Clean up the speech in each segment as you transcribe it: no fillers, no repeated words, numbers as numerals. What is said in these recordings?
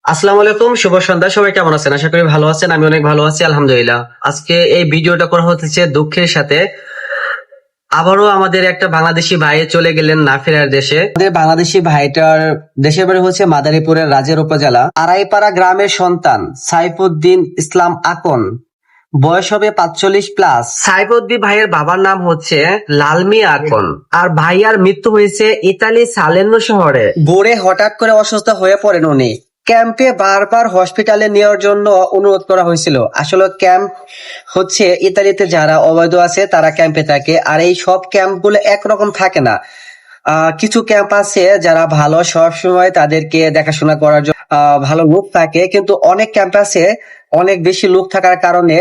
আসসালামু আলাইকুম, শুভ সন্ধ্যা। সবাই কেমন আছেন? আশা করি ভালো আছেন। আমি অনেক ভালো আছি, আলহামদুলিল্লাহ। আজকে এই ভিডিওটা করা হচ্ছে দুঃখের সাথে। আবারও আমাদের একটা বাংলাদেশি ভাই চলে গেলেন না ফেরার দেশে। আমাদের বাংলাদেশি ভাইটার দেশের বাড়ি হচ্ছে মাদারীপুরের রাজের উপজেলা আড়াইপাড়া গ্রামের সন্তান সাইফুদ্দিন ইসলাম আকন। বয়স হবে 45+। সাইফুদ্দিন ভাইয়ের বাবার নাম হচ্ছে লালমি আকন। আর ভাইয়ার মৃত্যু হয়েছে ইতালি সালের্নো শহরে। ভোরে হঠাৎ করে অসুস্থ হয়ে পড়েন উনি। ক্যাম্পে বারবার হসপিটালে নেওয়ার জন্য অনুরোধ করা হয়েছিল। আসলে ক্যাম্প হচ্ছে ইতালিতে যারা অবৈধ আছে তারা ক্যাম্পে থাকে, আর এই সব ক্যাম্পগুলো একরকম থাকে না। কিছু ক্যাম্প আছে যারা ভালো, সব সময় তাদেরকে দেখাশোনা করার জন্য ভালো লোক থাকে, কিন্তু অনেক ক্যাম্প আছে অনেক বেশি লোক থাকার কারণে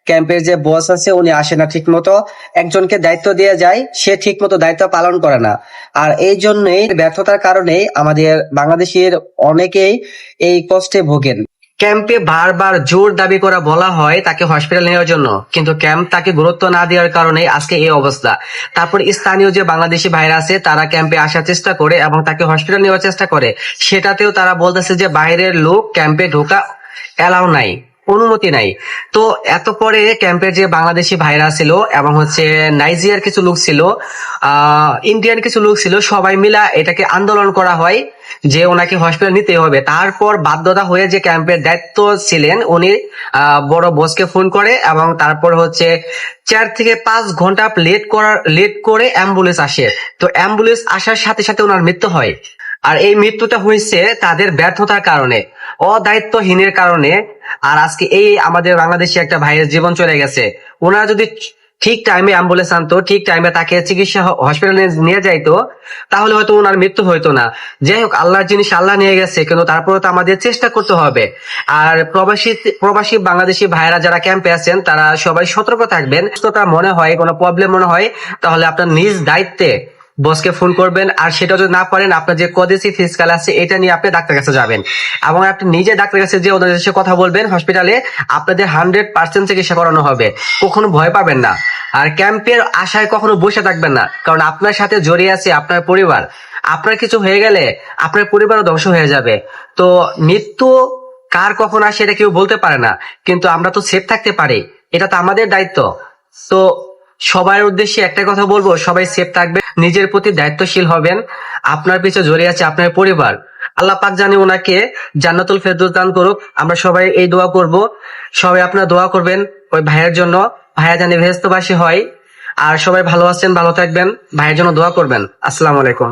ক্যাম্পের যে বস আছে উনি আসে না ঠিক মতো। একজনকে দায়িত্ব দিয়ে যায়, সে ঠিক মতো দায়িত্ব পালন করে না। আর এই জন্যই ব্যর্থতার কারণেই আমাদের বাংলাদেশের অনেকেই এই কষ্টে ভোগেন। ক্যাম্পে বারবার জোর দাবি করা বলা হয় তাকে হসপিটাল নেওয়ার জন্য, কিন্তু ক্যাম্প তাকে গুরুত্ব না দেওয়ার কারণে আজকে এই অবস্থা। তারপর স্থানীয় যে বাংলাদেশি ভাইরা আছে তারা ক্যাম্পে আসার চেষ্টা করে এবং তাকে হসপিটাল নেওয়ার চেষ্টা করে। সেটাতেও তারা বলতেছে যে বাইরের লোক ক্যাম্পে ঢোকা এলাও নাই, অনুমতি নাই। তো এত পরে ক্যাম্পের যে বাংলাদেশি ভাইরা ছিল এবং হচ্ছে নাইজেরিয়ার কিছু লোক ছিল, ইন্ডিয়ান কিছু লোক ছিল, সবাই মিলা এটাকে আন্দোলন করা হয় যে ওনাকে হসপিটাল নিতে হবে। তারপর বাধ্যতা হয়ে যে ক্যাম্পের দায়িত্ব ছিলেন উনি বড় বসকে ফোন করে এবং তারপর হচ্ছে 4 থেকে 5 ঘন্টা লেট করে অ্যাম্বুলেন্স আসে। তো অ্যাম্বুলেন্স আসার সাথে সাথে ওনার মৃত্যু হয়। আর এই মৃত্যুটা হয়েছে তাদের ব্যর্থতার কারণে, অদায়িত্বহীনের কারণে। আর আজকে এই আমাদের বাংলাদেশে একটা ভাইয়ের জীবন চলে গেছে। ওনারা যদি ঠিক টাইমে অ্যাম্বুলেন্স আনতো, ঠিক টাইমে তাকে চিকিৎসা হসপিটালে নিয়ে যাইতো, তাহলে হয়তো ওনার মৃত্যু হইতো না। যাই হোক, আল্লাহর জিনিস আল্লাহ নিয়ে গেছে, কিন্তু তারপরে তো আমাদের চেষ্টা করতে হবে। আর প্রবাসী প্রবাসী বাংলাদেশি ভাইরা যারা ক্যাম্পে আছেন তারা সবাই সতর্ক থাকবেন। সুস্থতা মনে হয়, কোনো প্রবলেম মনে হয়, তাহলে আপনার নিজ দায়িত্বে বসকে ফোন করবেন। আর সেটা যদি না পারেন, আপনার যে কদেশি ফিজিক্যাল আছে এটা নিয়ে আপনি ডাক্তার কাছে যাবেন এবং আপনি নিজে ডাক্তার কাছে যে ওদের সাথে কথা বলবেন। হসপিটালে আপনাদের 100% চিকিৎসা করানো হবে, কখনো ভয় পাবেন না। আর ক্যাম্পের আশায় কখনো বসে থাকবেন না, কারণ আপনার সাথে জড়িয়ে আছে আপনার পরিবার। আপনার কিছু হয়ে গেলে আপনার পরিবারও ধ্বংস হয়ে যাবে। তো মৃত্যু কার কখন আসে এটা কেউ বলতে পারে না, কিন্তু আমরা তো সেফ থাকতে পারি, এটা তো আমাদের দায়িত্ব। তো সবার উদ্দেশ্যে একটা কথা বলবো, সবাই সেফ থাকবে, নিজের প্রতি দায়িত্বশীল হবেন। আপনার পিছনে জড়িয়ে আছে আপনার পরিবার। আল্লাহ পাক জানি ওনাকে জান্নাতুল ফেরদৌস দান করুক। আমরা সবাই এই দোয়া করব। সবাই আপনারা দোয়া করবেন ওই ভাইয়ের জন্য, ভাইয়া জানি বেহেশতবাসী হয়। আর সবাই ভালো আছেন, ভালো থাকবেন, ভাইয়ের জন্য দোয়া করবেন। আসসালামু আলাইকুম।